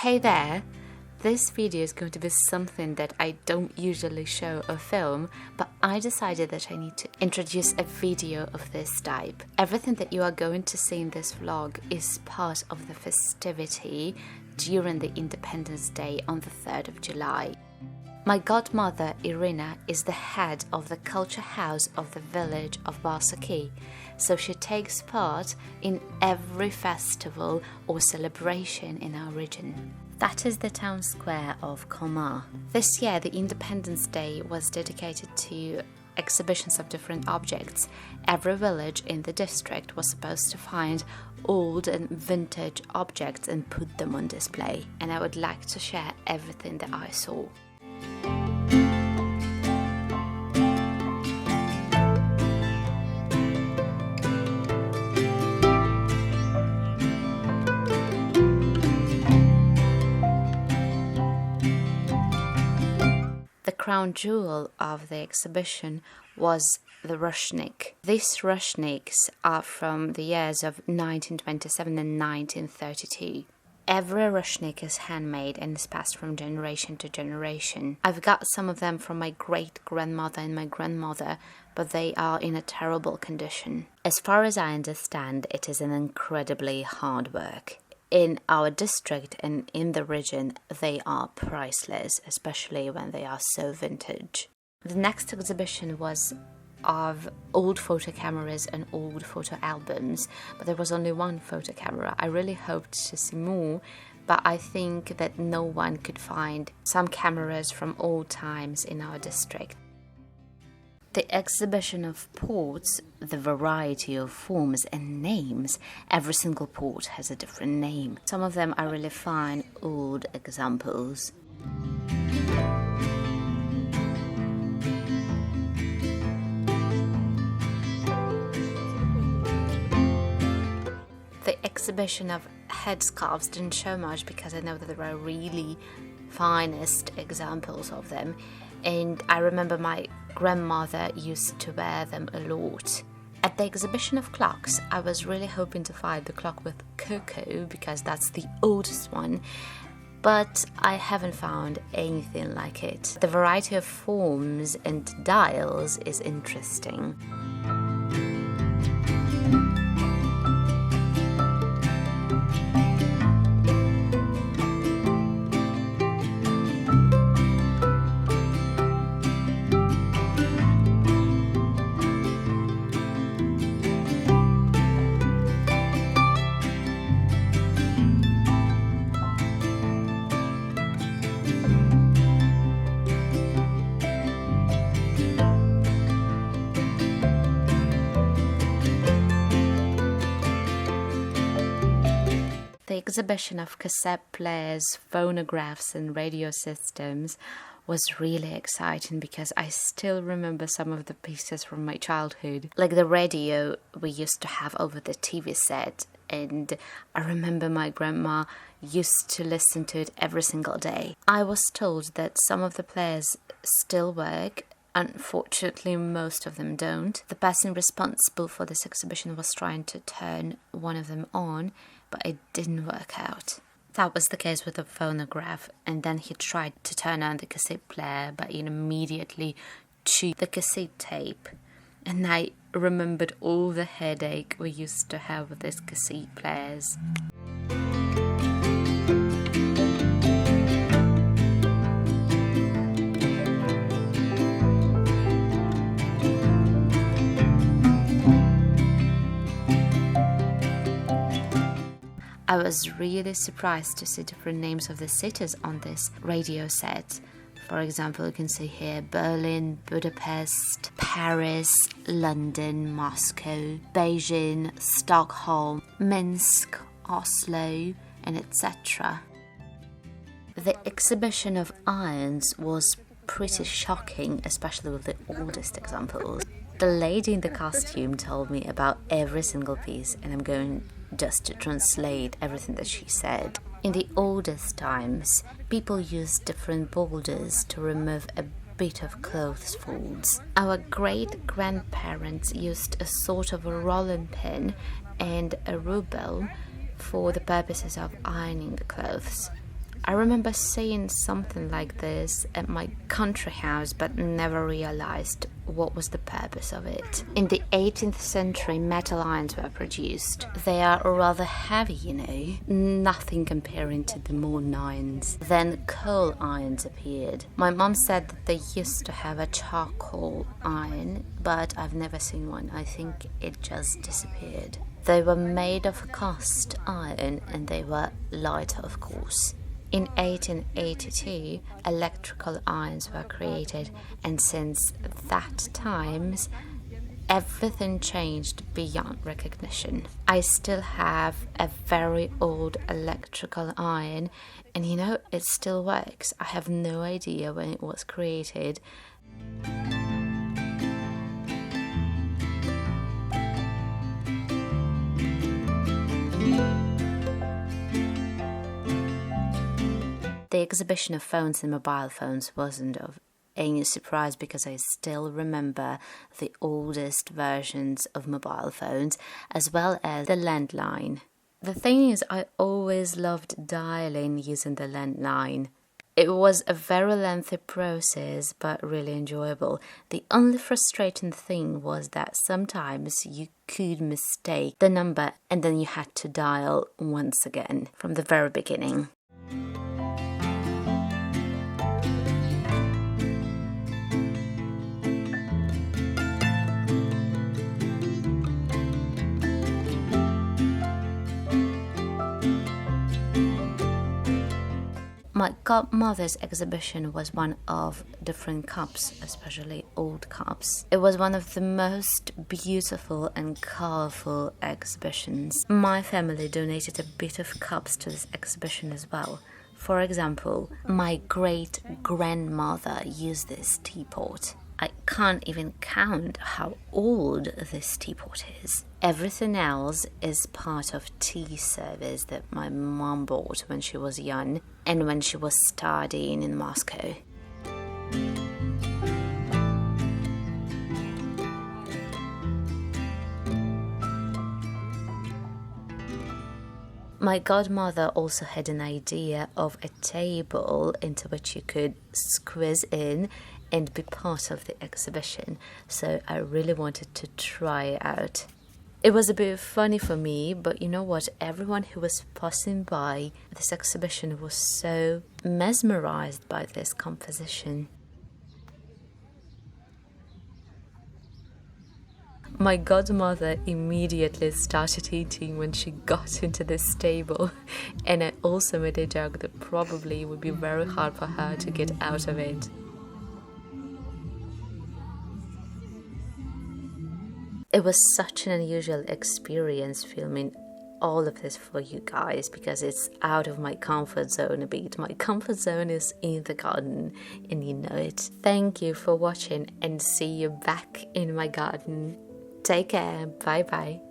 Hey there! This video is going to be something that I don't usually show or film, but I decided that I need to introduce a video of this type. Everything that you are going to see in this vlog is part of the festivity during the Independence Day on the 3rd of July. My godmother, Irina, is the head of the culture house of the village of Barsaki, so she takes part in every festival or celebration in our region. That is the town square of Korma. This year, the Independence Day was dedicated to exhibitions of different objects. Every village in the district was supposed to find old and vintage objects and put them on display, and I would like to share everything that I saw. The crown jewel of the exhibition was the Rushnick. These Rushnicks are from the years of 1927 and 1932. Every Rushnick is handmade and is passed from generation to generation. I've got some of them from my great-grandmother and my grandmother, but they are in a terrible condition. As far as I understand, it is an incredibly hard work. In our district and in the region, they are priceless, especially when they are so vintage. The next exhibition was of old photo cameras and old photo albums, but there was only one photo camera. I really hoped to see more, but I think that no one could find some cameras from old times in our district. The exhibition of ports, the variety of forms and names. Every single port has a different name. Some of them are really fine old examples. The exhibition of headscarves didn't show much because I know that there are really finest examples of them, and I remember my grandmother used to wear them a lot. At the exhibition of clocks, I was really hoping to find the clock with cocoa because that's the oldest one, but I haven't found anything like it. The variety of forms and dials is interesting. The exhibition of cassette players, phonographs and radio systems was really exciting because I still remember some of the pieces from my childhood. Like the radio we used to have over the TV set, and I remember my grandma used to listen to it every single day. I was told that some of the players still work. Unfortunately, most of them don't. The person responsible for this exhibition was trying to turn one of them on, but it didn't work out. That was the case with the phonograph, and then he tried to turn on the cassette player, but it immediately chewed the cassette tape. And I remembered all the headache we used to have with these cassette players. I was really surprised to see different names of the cities on this radio set. For example, you can see here Berlin, Budapest, Paris, London, Moscow, Beijing, Stockholm, Minsk, Oslo, and etc. The exhibition of irons was pretty shocking, especially with the oldest examples. The lady in the costume told me about every single piece, and I'm going just to translate everything that she said. In the oldest times, people used different boulders to remove a bit of clothes folds. Our great-grandparents used a sort of a rolling pin and a ruble for the purposes of ironing the clothes. I remember seeing something like this at my country house, but never realized what was the purpose of it. In the 18th century, metal irons were produced. They are rather heavy, you know, nothing comparing to the modern irons. Then coal irons appeared. My mom said that they used to have a charcoal iron, but I've never seen one. I think it just disappeared. They were made of cast iron and they were lighter, of course. In 1882, electrical irons were created, and since that time, everything changed beyond recognition. I still have a very old electrical iron, and you know, it still works. I have no idea when it was created. The exhibition of phones and mobile phones wasn't of any surprise because I still remember the oldest versions of mobile phones as well as the landline. The thing is, I always loved dialing using the landline. It was a very lengthy process but really enjoyable. The only frustrating thing was that sometimes you could mistake the number and then you had to dial once again from the very beginning. My godmother's exhibition was one of different cups, especially old cups. It was one of the most beautiful and colorful exhibitions. My family donated a bit of cups to this exhibition as well. For example, my great-grandmother used this teapot. I can't even count how old this teapot is. Everything else is part of tea service that my mom bought when she was young and when she was studying in Moscow. My godmother also had an idea of a table into which you could squeeze in and be part of the exhibition, so I really wanted to try it out. It was a bit funny for me, but you know what? Everyone who was passing by this exhibition was so mesmerized by this composition. My godmother immediately started eating when she got into this table, and I also made a joke that probably would be very hard for her to get out of it. It was such an unusual experience filming all of this for you guys because it's out of my comfort zone a bit. My comfort zone is in the garden and you know it. Thank you for watching and see you back in my garden. Take care. Bye bye.